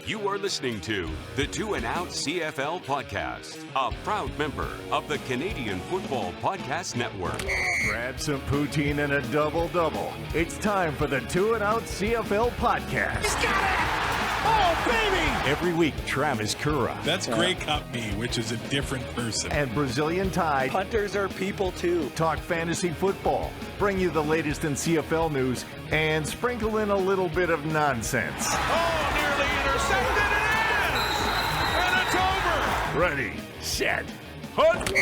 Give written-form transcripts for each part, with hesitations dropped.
You are listening to the Two and Out CFL podcast, a proud member of the Canadian Football Podcast Network. Grab some poutine and a double-double. It's time for the Two and Out CFL podcast. He's got it! Oh, baby! Every week, Travis Currah. That's Grey Cup me, which is a different person. And Brazilian Tide. Punters are people too. Talk fantasy football, bring you the latest in CFL news, and sprinkle in a little bit of nonsense. Oh, nearly intercepted! It is! And it's over! Ready, set, hunt!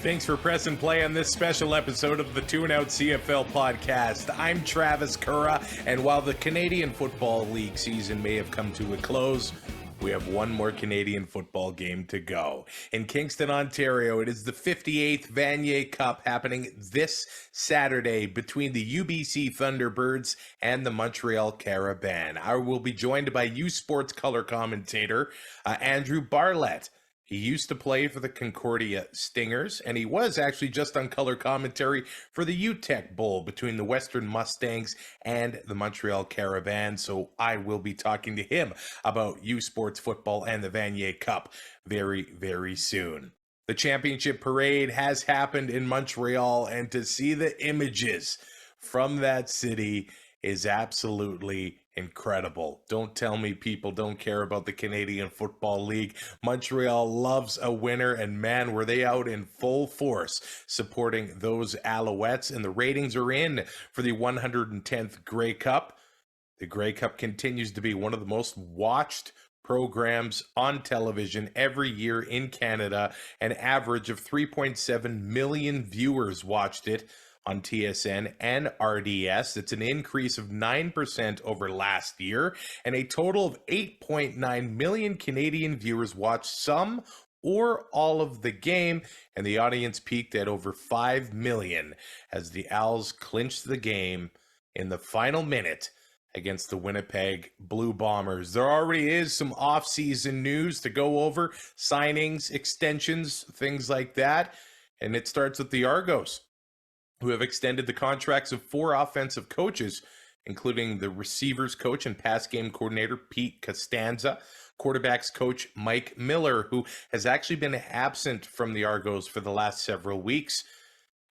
Thanks for pressing play on this special episode of the Two and Out CFL podcast. I'm Travis Currah, and while the Canadian Football League season may have come to a close, we have one more Canadian football game to go. In Kingston, Ontario, it is the 58th Vanier Cup happening this Saturday between the UBC Thunderbirds and the Montreal Carabins. I will be joined by USports color commentator Andrew Barlett. He used to play for the Concordia Stingers, and he was actually just on color commentary for the UTEC Bowl between the Western Mustangs and the Montreal Carabins. So I will be talking to him about U Sports football and the Vanier Cup very, very soon. The championship parade has happened in Montreal, and to see the images from that city is absolutely incredible. Don't tell me people don't care about the Canadian Football League. Montreal loves a winner, and man, were they out in full force supporting those Alouettes, and the ratings are in for the 110th Grey Cup. The Grey Cup continues to be one of the most watched programs on television every year in Canada. An average of 3.7 million viewers watched it on TSN and RDS. It's an increase of 9% over last year, and a total of 8.9 million Canadian viewers watched some or all of the game, and the audience peaked at over 5 million as the Owls clinched the game in the final minute against the Winnipeg Blue Bombers. There already is some off-season news to go over, signings, extensions, things like that, and it starts with the Argos, who have extended the contracts of 4 offensive coaches, including the receivers coach and pass game coordinator Pete Costanza, quarterbacks coach Mike Miller, who has actually been absent from the Argos for the last several weeks.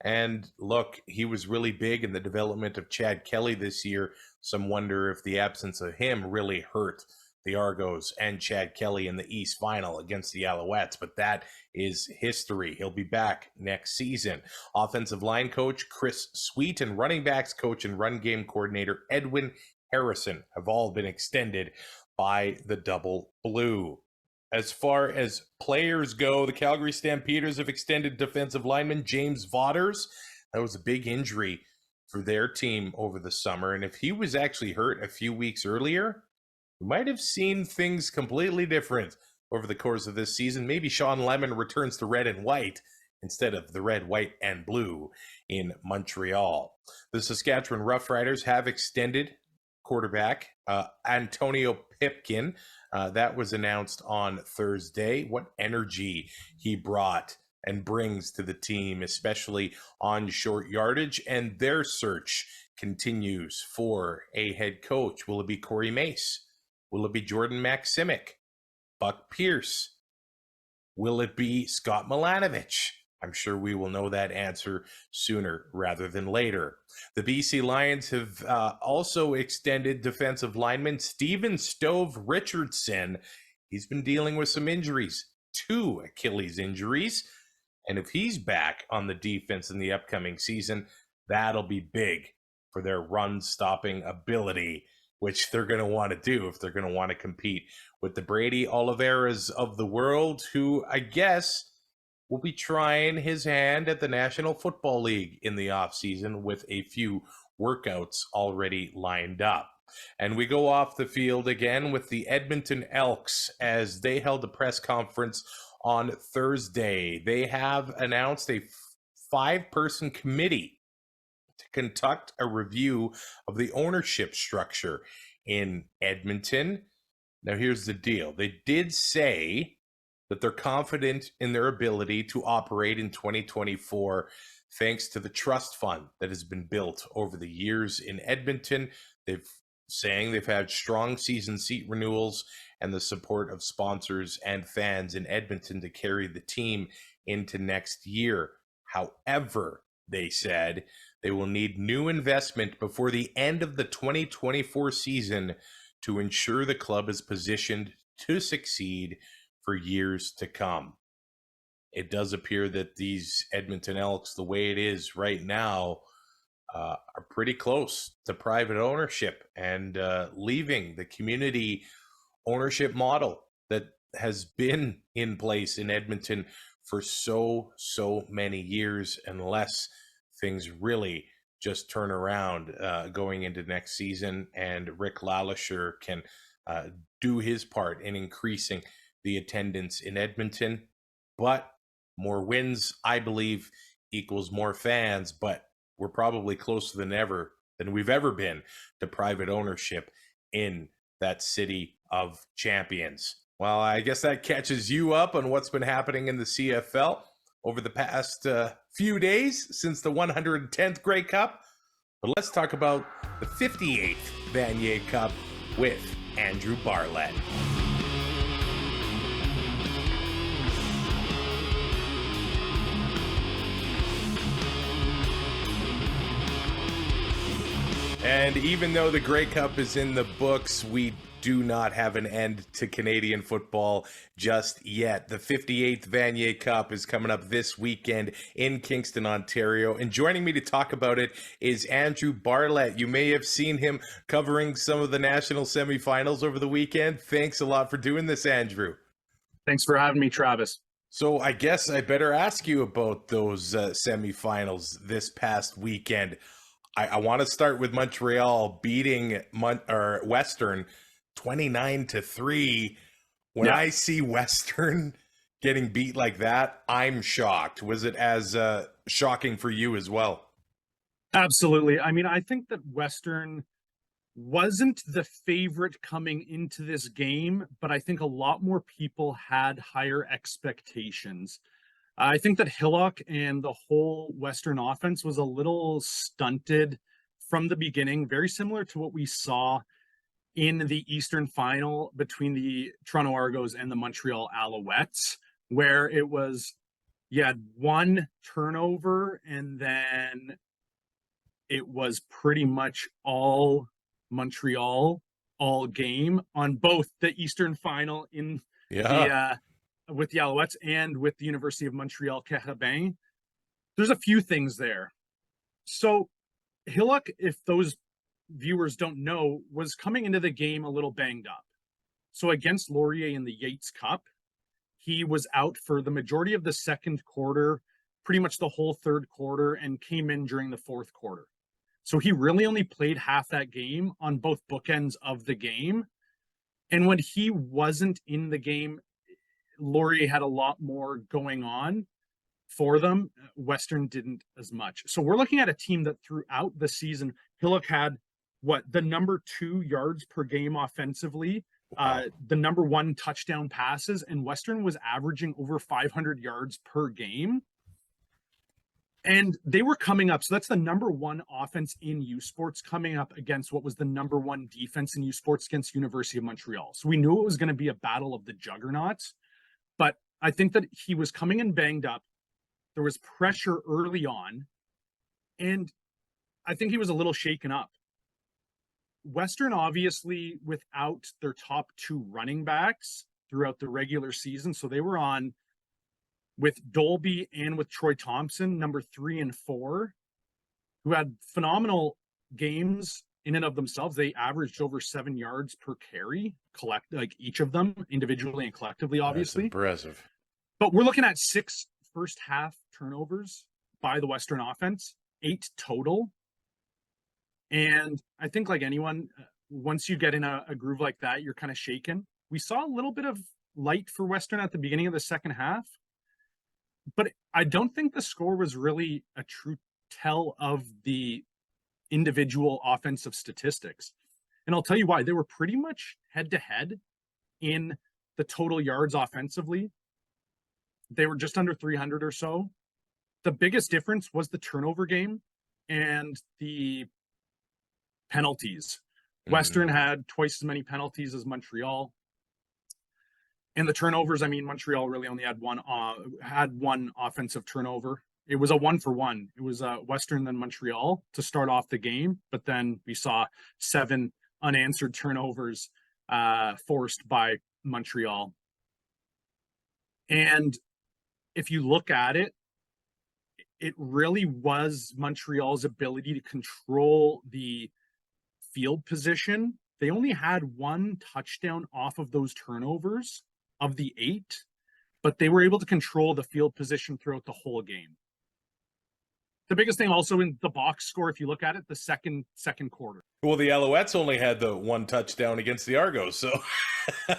And look, he was really big in the development of Chad Kelly this year. Some wonder if the absence of him really hurt the Argos and Chad Kelly in the East Final against the Alouettes, but that is history. He'll be back next season. Offensive line coach Chris Sweet and running backs coach and run game coordinator Edwin Harrison have all been extended by the Double Blue. As far as players go, the Calgary Stampeders have extended defensive lineman James Vaughters. That was a big injury for their team over the summer, and if he was actually hurt a few weeks earlier, we might have seen things completely different over the course of this season. Maybe Sean Lemon returns to red and white instead of the red, white, and blue in Montreal. The Saskatchewan Roughriders have extended quarterback Antonio Pipkin. That was announced on Thursday. What energy he brought and brings to the team, especially on short yardage, and their search continues for a head coach. Will it be Corey Mace? Will it be Jordan Maximic? Buck Pierce? Will it be Scott Milanovich? I'm sure we will know that answer sooner rather than later. The BC Lions have also extended defensive lineman Steven Stove Richardson. He's been dealing with some injuries, 2 Achilles injuries. And if he's back on the defense in the upcoming season, that'll be big for their run-stopping ability, which they're going to want to do if they're going to want to compete with the Brady Oliveras of the world, who I guess will be trying his hand at the National Football League in the offseason with a few workouts already lined up. And we go off the field again with the Edmonton Elks as they held a press conference on Thursday. They have announced a 5-person committee to conduct a review of the ownership structure in Edmonton. Now, here's the deal. They did say that they're confident in their ability to operate in 2024 thanks to the trust fund that has been built over the years in Edmonton. They've saying they've had strong season seat renewals and the support of sponsors and fans in Edmonton to carry the team into next year. However, they said they will need new investment before the end of the 2024 season to ensure the club is positioned to succeed for years to come. It does appear that these Edmonton Elks, the way it is right now, are pretty close to private ownership and leaving the community ownership model that has been in place in Edmonton for so many years, unless things really just turn around going into next season and Rick Lallisher can do his part in increasing the attendance in Edmonton. But more wins, I believe, equals more fans, but we're probably closer than we've ever been to private ownership in that city of champions. Well, I guess that catches you up on what's been happening in the CFL over the past few days since the 110th Grey Cup. But let's talk about the 58th Vanier Cup with Andrew Barlett. And even though the Grey Cup is in the books, we do not have an end to Canadian football just yet. The 58th Vanier Cup is coming up this weekend in Kingston, Ontario. And joining me to talk about it is Andrew Barlett. You may have seen him covering some of the national semifinals over the weekend. Thanks a lot for doing this, Andrew. Thanks for having me, Travis. So I guess I better ask you about those semifinals this past weekend. I want to start with Montreal beating Western 29-3. When I see Western getting beat like that, I'm shocked. Was it as shocking for you as well? Absolutely. I mean, I think that Western wasn't the favorite coming into this game, but I think a lot more people had higher expectations. I think that Hillock and the whole Western offense was a little stunted from the beginning, very similar to what we saw in the Eastern final between the Toronto Argos and the Montreal Alouettes, where it was, you had one turnover and then it was pretty much all Montreal all game on both the Eastern final in with the Alouettes and with the University of Montreal Carabins. There's a few things there. So Hillock, if those viewers don't know, was coming into the game a little banged up. So against Laurier in the Yates Cup, he was out for the majority of the second quarter, pretty much the whole third quarter, and came in during the fourth quarter. So he really only played half that game on both bookends of the game. And when he wasn't in the game, Laurier had a lot more going on for them. Western didn't as much. So we're looking at a team that throughout the season, Hillock had the number 2 yards per game offensively, the number 1 touchdown passes, and Western was averaging over 500 yards per game. And they were coming up. So that's the number 1 offense in USports coming up against what was the number 1 defense in USports against University of Montreal. So we knew it was going to be a battle of the juggernauts. But I think that he was coming in banged up. There was pressure early on. And I think he was a little shaken up. Western, obviously, without their top 2 running backs throughout the regular season. So they were on with Dolby and with Troy Thompson, number 3 and 4, who had phenomenal games in and of themselves. They averaged over 7 yards per carry, each of them individually and collectively, obviously. That's impressive. But we're looking at 6 first half turnovers by the Western offense, 8 total. And I think, like anyone, once you get in a groove like that, you're kind of shaken. We saw a little bit of light for Western at the beginning of the second half, but I don't think the score was really a true tell of the individual offensive statistics. And I'll tell you why. They were pretty much head-to-head in the total yards offensively. They were just under 300 or so. The biggest difference was the turnover game and the penalties. Western had twice as many penalties as Montreal. And the turnovers, I mean, Montreal really only had one offensive turnover. It was a 1-for-1. It was Western then Montreal to start off the game, but then we saw 7 unanswered turnovers forced by Montreal. And if you look at it, it really was Montreal's ability to control the field position. They only had 1 touchdown off of those turnovers of the 8, but they were able to control the field position throughout the whole game. The biggest thing also in the box score, if you look at it, the second quarter. Well, the Alouettes only had the 1 touchdown against the Argos, so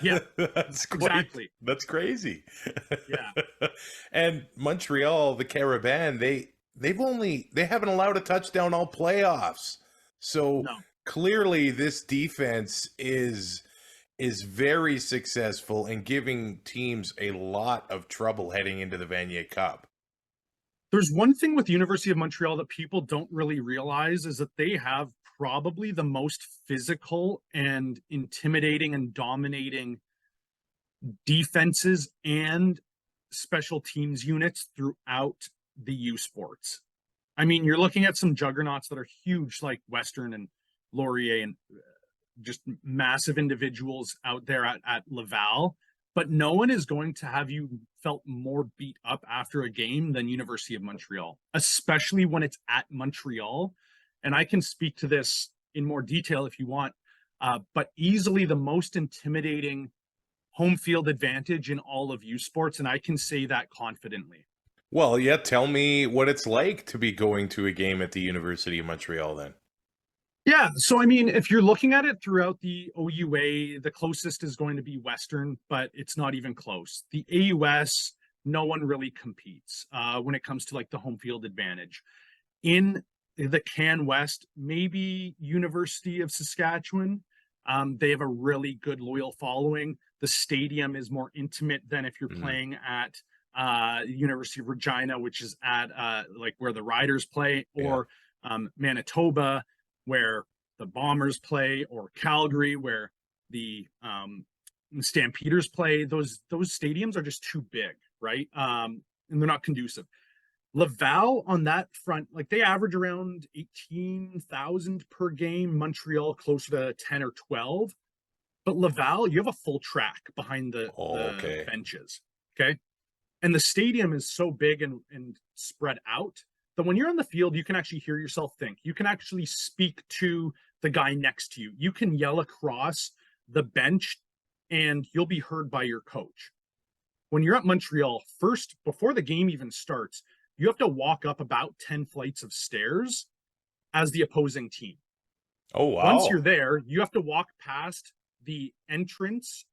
yeah, that's exactly. That's crazy. Yeah. And Montreal, the Carabins, they haven't allowed a touchdown all playoffs. So clearly, this defense is very successful in giving teams a lot of trouble heading into the Vanier Cup. There's one thing with the University of Montreal that people don't really realize is that they have probably the most physical and intimidating and dominating defenses and special teams units throughout the U Sports. I mean, you're looking at some juggernauts that are huge, like Western and Laurier, and just massive individuals out there at Laval, but no one is going to have you felt more beat up after a game than University of Montreal, especially when it's at Montreal. And I can speak to this in more detail if you want, but easily the most intimidating home field advantage in all of U Sports, and I can say that confidently. Well, yeah, tell me what it's like to be going to a game at the University of Montreal then. Yeah, so I mean, if you're looking at it throughout the OUA, the closest is going to be Western, but it's not even close. The AUS, no one really competes when it comes to like the home field advantage. In the Can West, maybe University of Saskatchewan, they have a really good loyal following. The stadium is more intimate than if you're playing at University of Regina, which is at like where the Riders play, or Manitoba, where the Bombers play, or Calgary, where the Stampeders play. Those stadiums are just too big, right? And they're not conducive. Laval on that front, like they average around 18,000 per game. Montreal closer to 10 or 12. But Laval, you have a full track behind the benches. Okay. And the stadium is so big and spread out that when you're on the field, you can actually hear yourself think. You can actually speak to the guy next to you. You can yell across the bench and you'll be heard by your coach. When you're at Montreal, first, before the game even starts, you have to walk up about 10 flights of stairs as the opposing team. Oh, wow. Once you're there, you have to walk past the entrance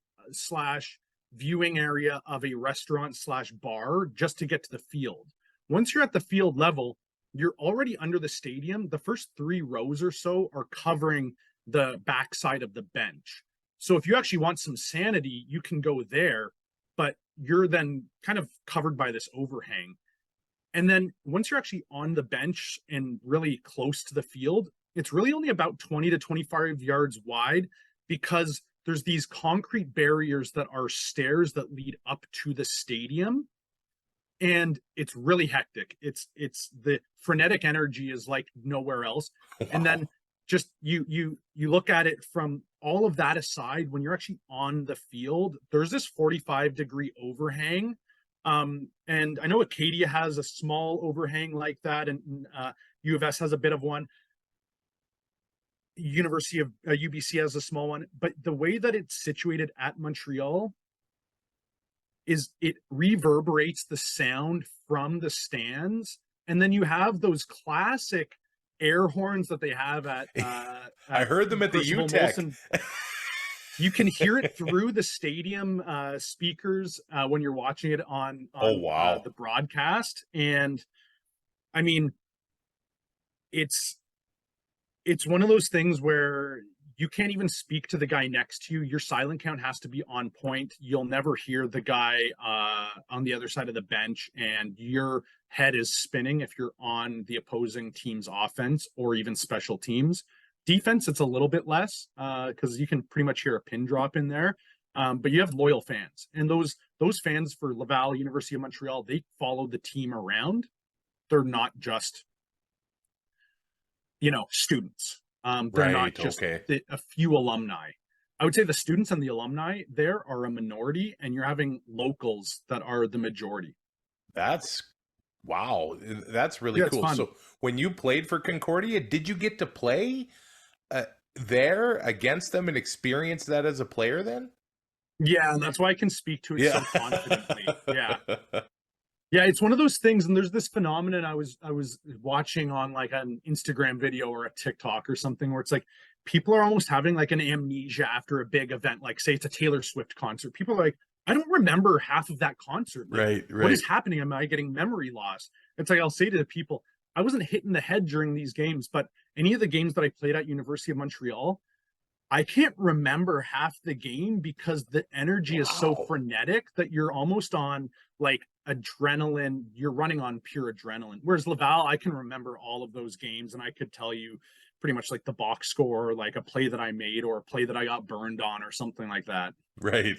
/ viewing area of a restaurant / bar just to get to the field. Once you're at the field level, you're already under the stadium. The first 3 rows or so are covering the backside of the bench. So if you actually want some sanity, you can go there, but you're then kind of covered by this overhang. And then once you're actually on the bench and really close to the field, it's really only about 20 to 25 yards wide, because there's these concrete barriers that are stairs that lead up to the stadium. And it's really hectic. It's the frenetic energy is like nowhere else. Wow. And then just you look at it from all of that aside, when you're actually on the field, there's this 45-degree overhang. And I know Acadia has a small overhang like that, and U of S has a bit of one. University of UBC has a small one, but the way that it's situated at Montreal is it reverberates the sound from the stands, and then you have those classic air horns that they have at I heard them at the UTEC. You can hear it through the stadium speakers when you're watching it on the broadcast. And I mean, it's one of those things where you can't even speak to the guy next to you. Your silent count has to be on point. You'll never hear the guy on the other side of the bench, and your head is spinning if you're on the opposing team's offense or even special teams. Defense, it's a little bit less because you can pretty much hear a pin drop in there. But you have loyal fans, and those fans for Laval, University of Montreal, they follow the team around. They're not just, students. They're not just a few alumni. I would say the students and the alumni there are a minority, and you're having locals that are the majority. Wow. That's really cool. So when you played for Concordia, did you get to play there against them and experience that as a player then? Yeah, and that's why I can speak to it so confidently. Yeah, it's one of those things, and there's this phenomenon I was watching on like an Instagram video or a TikTok or something where it's like people are almost having like an amnesia after a big event, like say it's a Taylor Swift concert. People are like, I don't remember half of that concert. Like, right. What is happening? Am I getting memory loss? It's like I'll say to the people, I wasn't hitting the head during these games, but any of the games that I played at University of Montreal, I can't remember half the game because the energy is so frenetic that you're almost on like adrenaline. You're running on pure adrenaline. Whereas Laval, I can remember all of those games and I could tell you pretty much like the box score, like a play that I made or a play that I got burned on or something like that. Right.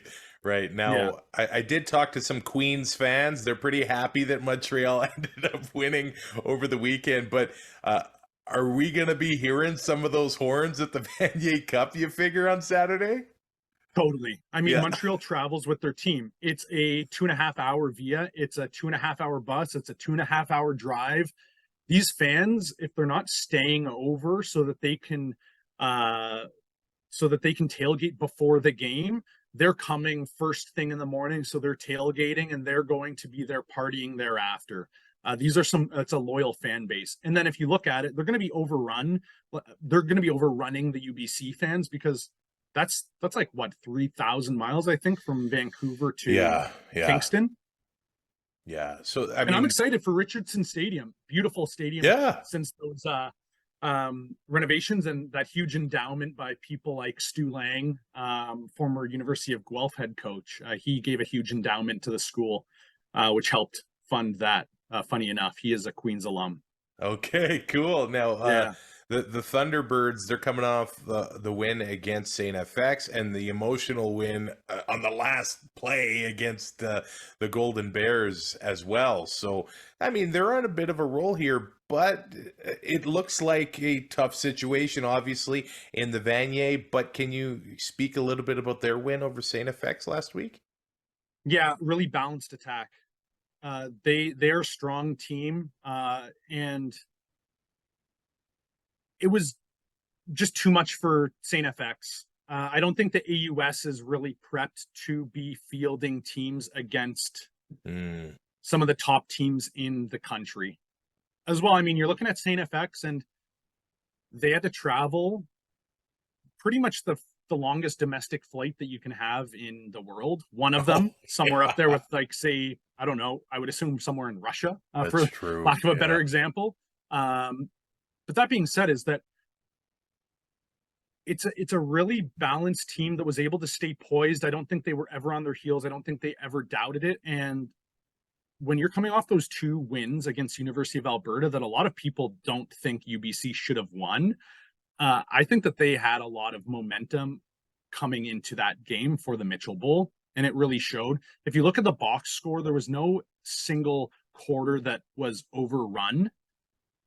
Now, I did talk to some Queens fans. They're pretty happy that Montreal ended up winning over the weekend, but are we going to be hearing some of those horns at the Vanier Cup, you figure, on Saturday? Totally. I mean, Montreal travels with their team. It's a 2.5 hour via. It's a 2.5 hour bus. It's a 2.5 hour drive. These fans, if they're not staying over so that they can tailgate before the game, they're coming first thing in the morning. So they're tailgating and they're going to be there partying thereafter. It's a loyal fan base. And then if you look at it, they're going to be overrun. They're going to be overrunning the UBC fans because that's like what, 3,000 miles, I think, from Vancouver to Kingston. Yeah. So, and I'm excited for Richardson Stadium. Beautiful stadium. Yeah. Since those renovations and that huge endowment by people like Stu Lang, former University of Guelph head coach. He gave a huge endowment to the school, which helped fund that. Funny enough, he is a Queens alum. Okay, cool. Now, the Thunderbirds, they're coming off the win against St. FX and the emotional win on the last play against the Golden Bears as well. So, I mean, they're on a bit of a roll here, but it looks like a tough situation, obviously, in the Vanier. But can you speak a little bit about their win over St. FX last week? Yeah, really balanced attack. They're a strong team, and it was just too much for St. FX. I don't think the AUS is really prepped to be fielding teams against some of the top teams in the country as well. I mean, you're looking at St. FX and they had to travel pretty much the longest domestic flight that you can have in the world. One of them somewhere up there with like, say, I don't know, I would assume somewhere in Russia, for lack of a better example. But that being said, is that it's a really balanced team that was able to stay poised. I don't think they were ever on their heels. I don't think they ever doubted it. And when you're coming off those 2 wins against University of Alberta that a lot of people don't think UBC should have won, I think that they had a lot of momentum coming into that game for the Mitchell Bowl, and it really showed. If you look at the box score, there was no single quarter that was overrun.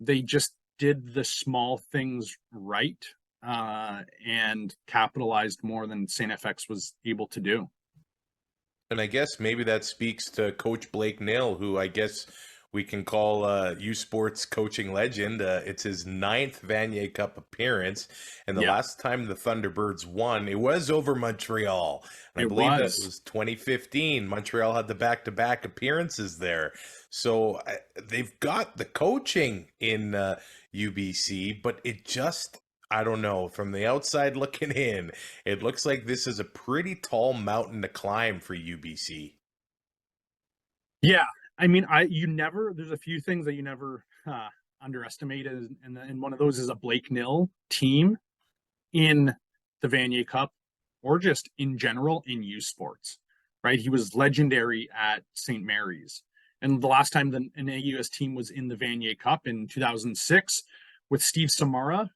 They just did the small things right and capitalized more than St. FX was able to do. And I guess maybe that speaks to Coach Blake Nill, who I guess we can call USports coaching legend. It's his 9th Vanier Cup appearance. And the last time the Thunderbirds won, it was over Montreal. And I believe that was 2015. Montreal had the back-to-back appearances there. So they've got the coaching in UBC, but it just, I don't know, from the outside looking in, it looks like this is a pretty tall mountain to climb for UBC. Yeah. I mean, there's a few things that you never underestimate, and one of those is a Blake Nill team in the Vanier Cup, or just in general in USports, right? He was legendary at St. Mary's. And the last time an AUS team was in the Vanier Cup in 2006 with Steve Samara,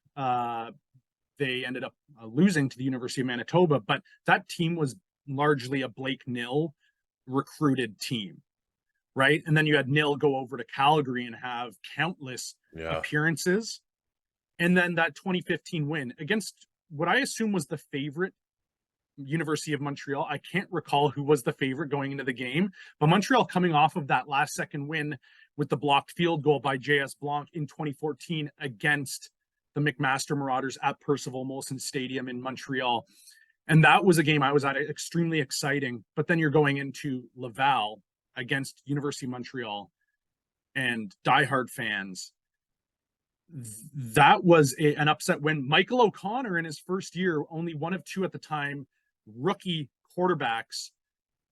they ended up losing to the University of Manitoba, but that team was largely a Blake Nill recruited team, right? And then you had Nill go over to Calgary and have countless appearances. And then that 2015 win against what I assume was the favorite, University of Montreal. I can't recall who was the favorite going into the game, but Montreal coming off of that last second win with the blocked field goal by J.S. Blanc in 2014 against the McMaster Marauders at Percival Molson Stadium in Montreal. And that was a game I was at, extremely exciting. But then you're going into Laval against University of Montreal and diehard fans. That was an upset win. Michael O'Connor in his first year, only one of two at the time, rookie quarterbacks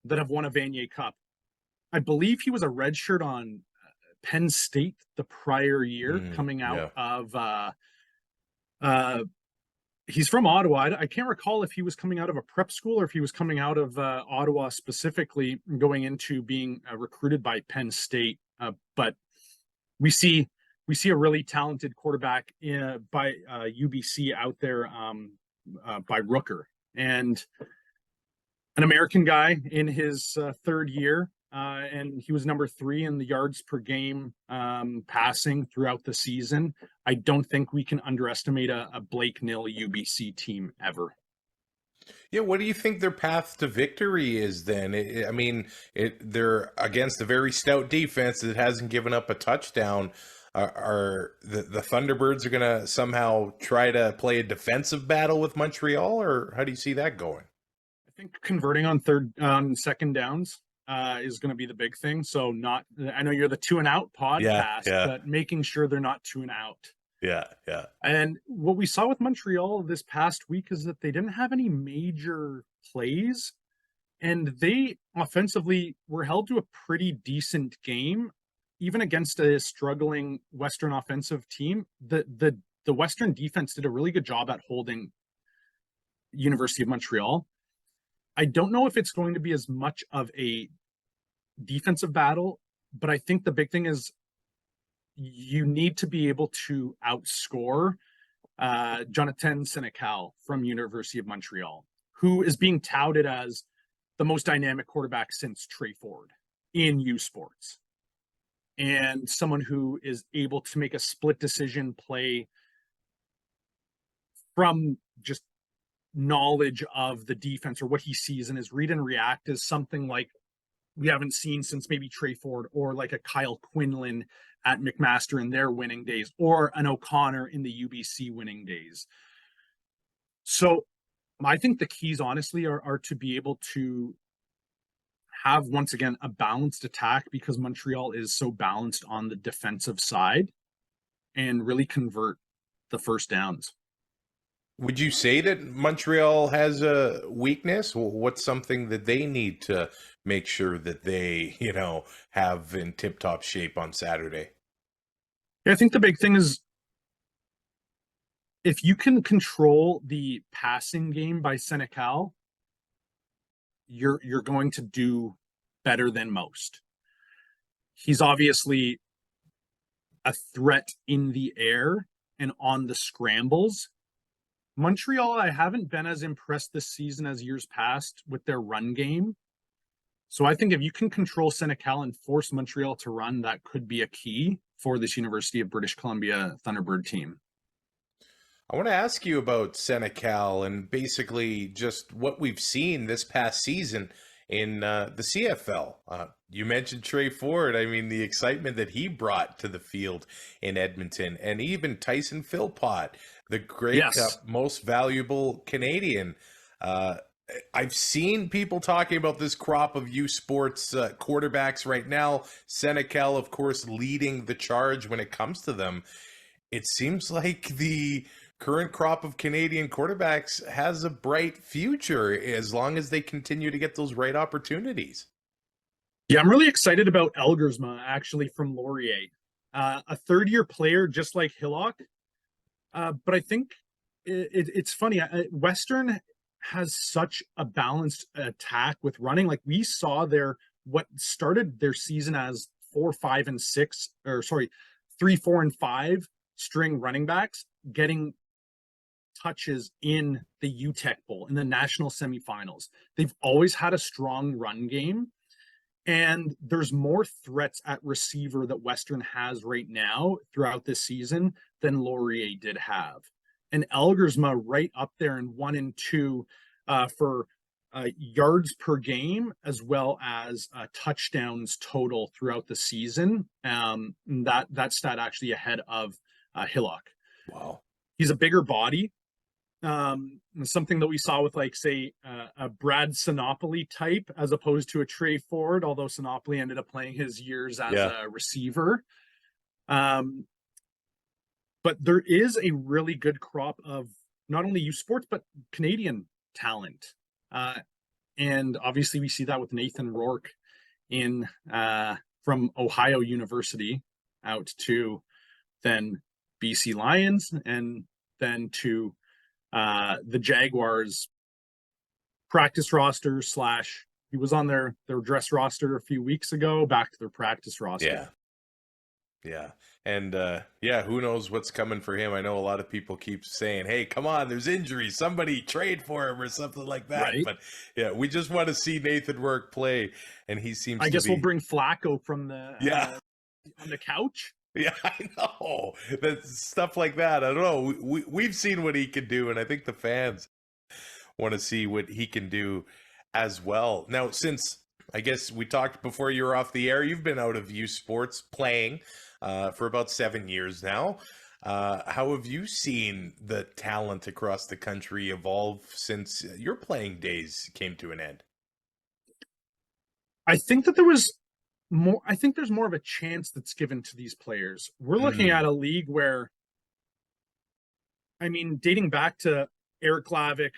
that have won a Vanier Cup. I believe he was a redshirt on Penn State the prior year, coming out of he's from Ottawa. I can't recall if he was coming out of a prep school or if he was coming out of Ottawa specifically, going into being recruited by Penn State. But we see a really talented quarterback by UBC out there by Rooker, and an American guy in his third year. And he was number 3 in the yards per game passing throughout the season. I don't think we can underestimate a Blake Nill UBC team ever. Yeah, what do you think their path to victory is then? They're against a very stout defense that hasn't given up a touchdown. Are the Thunderbirds are going to somehow try to play a defensive battle with Montreal, or how do you see that going? I think converting on second downs is going to be the big thing. So I know you're the 2 and out podcast, but making sure they're not 2 and out. Yeah. And what we saw with Montreal this past week is that they didn't have any major plays, and they offensively were held to a pretty decent game, even against a struggling Western offensive team. The Western defense did a really good job at holding University of Montreal. I don't know if it's going to be as much of a defensive battle, but I think the big thing is you need to be able to outscore Jonathan Senecal from University of Montreal, who is being touted as the most dynamic quarterback since Trey Ford in USports, and someone who is able to make a split decision play from just knowledge of the defense or what he sees, and his read and react is something like we haven't seen since maybe Trey Ford, or like a Kyle Quinlan at McMaster in their winning days, or an O'Connor in the UBC winning days. So I think the keys honestly are to be able to have, once again, a balanced attack, because Montreal is so balanced on the defensive side, and really convert the first downs. Would you say that Montreal has a weakness? What's something that they need to make sure that they, have in tip-top shape on Saturday? Yeah, I think the big thing is if you can control the passing game by Senecal, you're going to do better than most. He's obviously a threat in the air and on the scrambles. Montreal, I haven't been as impressed this season as years past with their run game. So I think if you can control Senecal and force Montreal to run, that could be a key for this University of British Columbia Thunderbird team. I want to ask you about Senecal and basically just what we've seen this past season in the CFL. You mentioned Trey Ford. I mean, the excitement that he brought to the field in Edmonton, and even Tyson Philpott, the Grey Cup most valuable Canadian. I've seen people talking about this crop of USports quarterbacks right now. Senecal, of course, leading the charge when it comes to them. It seems like the current crop of Canadian quarterbacks has a bright future as long as they continue to get those right opportunities. Yeah, I'm really excited about Elgersma, actually, from Laurier. A third-year player just like Hillock. But I think it's funny. Western has such a balanced attack with running. Like, we saw what started their season as 4, 5, and 6, or sorry, 3, 4, and 5 string running backs getting touches in the UTEC Bowl, in the national semifinals. They've always had a strong run game. And there's more threats at receiver that Western has right now throughout this season than Laurier did have. And Elgersma right up there in 1 and 2 for yards per game, as well as touchdowns total throughout the season. That stat actually ahead of Hillock. Wow. He's a bigger body. Something that we saw with, like, say, a Brad Sinopoli type as opposed to a Trey Ford, although Sinopoli ended up playing his years as a receiver. But there is a really good crop of not only USports, but Canadian talent. And obviously we see that with Nathan Rourke from Ohio University out to then BC Lions and then to the Jaguars practice roster / he was on their dress roster a few weeks ago, back to their practice roster. Yeah. And who knows what's coming for him. I know a lot of people keep saying, hey, come on, there's injuries, somebody trade for him or something like that. Right. But yeah, we just want to see Nathan Rourke play, and he seems I guess we'll bring Flacco from the on the couch. Yeah, I know. That's stuff like that. I don't know. We've seen what he can do, and I think the fans want to see what he can do as well. Now, since I guess we talked before you were off the air, you've been out of USports playing for about 7 years now. How have you seen the talent across the country evolve since your playing days came to an end? I think that there's more of a chance that's given to these players. We're looking at a league where, I mean, dating back to Eric Glavick,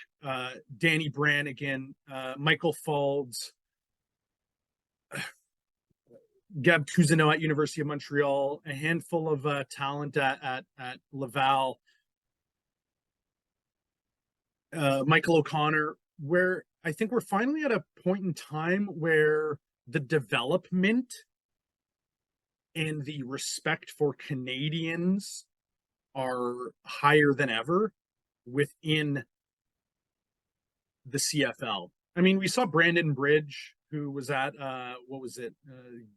Danny Brannigan, Michael Faulds, Gab Cousineau at University of Montreal, a handful of talent at Laval, Michael O'Connor, where I think we're finally at a point in time where the development and the respect for Canadians are higher than ever within the CFL. I mean, we saw Brandon Bridge, who was at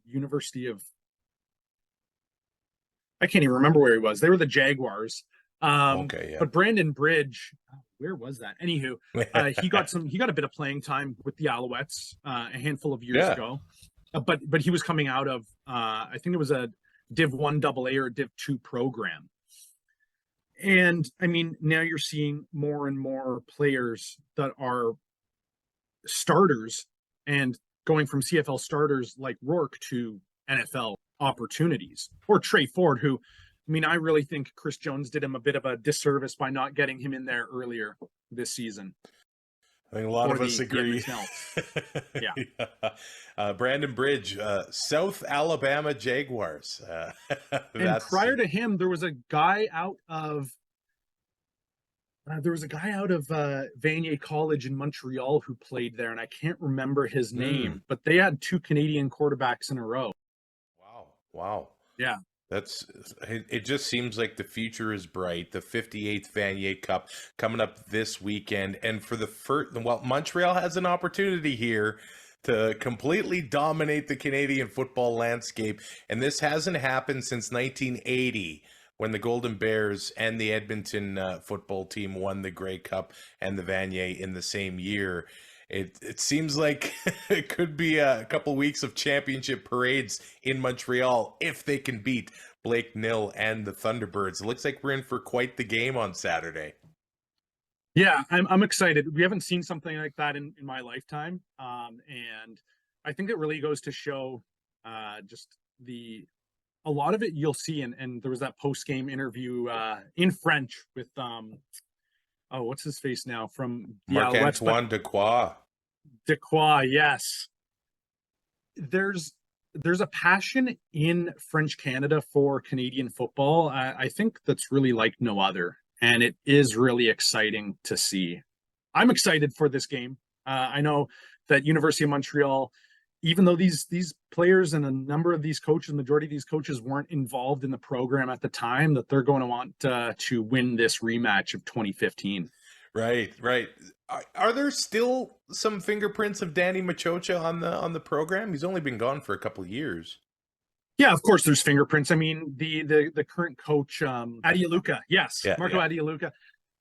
University of, I can't even remember where he was. They were the Jaguars. But Brandon Bridge, where was that? Anywho, he got a bit of playing time with the Alouettes a handful of years ago. But he was coming out of I think it was a Div 1 AA or Div 2 program. And I mean, now you're seeing more and more players that are starters and going from CFL starters like Rourke to NFL opportunities, or Trey Ford, who, I mean, I really think Chris Jones did him a bit of a disservice by not getting him in there earlier this season. I think a lot of us agree. Brandon Bridge, South Alabama Jaguars. And prior to him, there was a guy out of Vanier College in Montreal who played there, and I can't remember his name, but they had 2 Canadian quarterbacks in a row. Wow. Yeah. It just seems like the future is bright. The 58th Vanier Cup coming up this weekend. And for the first, Montreal has an opportunity here to completely dominate the Canadian football landscape. And this hasn't happened since 1980, when the Golden Bears and the Edmonton football team won the Grey Cup and the Vanier in the same year. It seems like it could be a couple weeks of championship parades in Montreal if they can beat Blake Nill and the Thunderbirds. It looks like we're in for quite the game on Saturday. Yeah, I'm excited. We haven't seen something like that in my lifetime. And I think it really goes to show just a lot of it you'll see. And there was that post-game interview in French with what's his face now from Marc-Antoine Dequoy. Dequoy, yes. There's a passion in French Canada for Canadian football. I think that's really like no other, and it is really exciting to see. I'm excited for this game. I know that University of Montreal even though these players and a number of these coaches, majority of these coaches weren't involved in the program at the time, that they're going to want to win this rematch of 2015. Right. Are there still some fingerprints of Danny Machocha on the program? He's only been gone for a couple of years. Yeah, of course there's fingerprints. I mean, the current coach, Adialuca. Yes, Yeah, Marco Adialuca.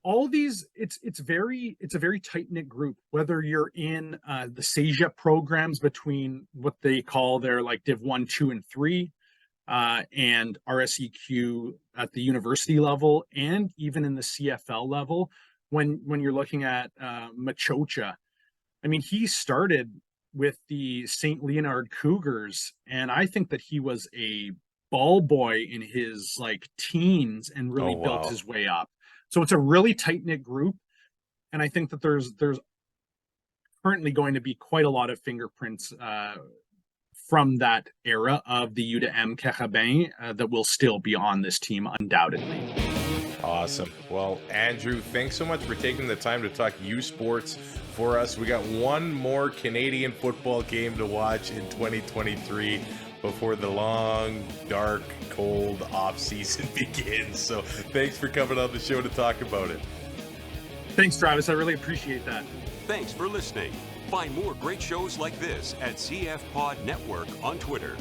All these, it's a very tight-knit group, whether you're in the CEGEP programs between what they call their like Div 1, 2, and 3, and RSEQ at the university level, and even in the CFL level. When you're looking at Machocha, I mean, he started with the St. Leonard Cougars, and I think that he was a ball boy in his like teens and really built his way up. So it's a really tight-knit group, and I think that there's currently going to be quite a lot of fingerprints from that era of the U2M Carabins that will still be on this team, undoubtedly. Awesome. Well, Andrew, thanks so much for taking the time to talk U Sports for us. We got one more Canadian football game to watch in 2023 before the long, dark, cold off-season begins. So thanks for coming on the show to talk about it. Thanks, Travis. I really appreciate that. Thanks for listening. Find more great shows like this at CF Pod Network on Twitter.